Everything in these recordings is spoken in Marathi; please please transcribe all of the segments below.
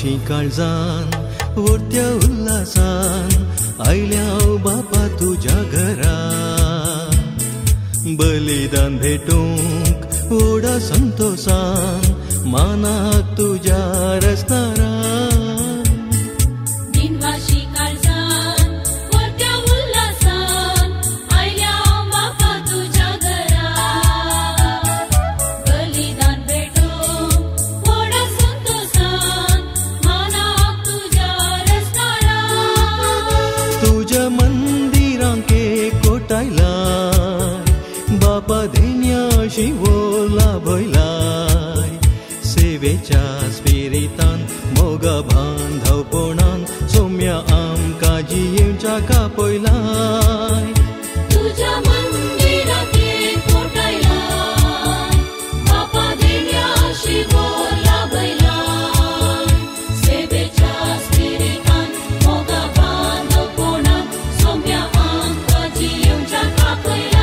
मावशी काळजान वरत्या उल्हासान आयल्या बापा तुझ्या घरा बलिदान भेटूंक ओढा संतोषान मानाक तुझ्या रस्तारा बापा देण्याशी बोला भयलाय सेवेच्या स्पिरितान मोगा भान धावपणान सौम्या आमकां जियेवच्या कापयलाय तुझ्या मंदिराक कोटायलाय बापा देण्याशी बोला भयलाय सेवेच्या स्पिरितान मोगा भान धावपणान सौम्या आमकां जियेवच्या कापयलाय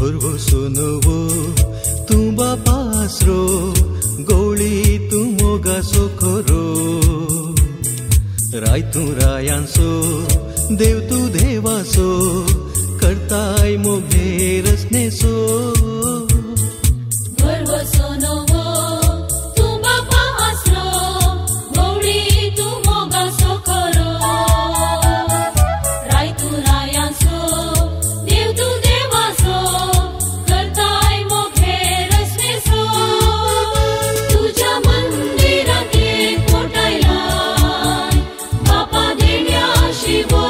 भुरगो सोनवो तूं बापासरो गवळी तूं मोगा सोखरो राय तूं रायांसो देव तूं देवासो करताय मोगे रचनेसो She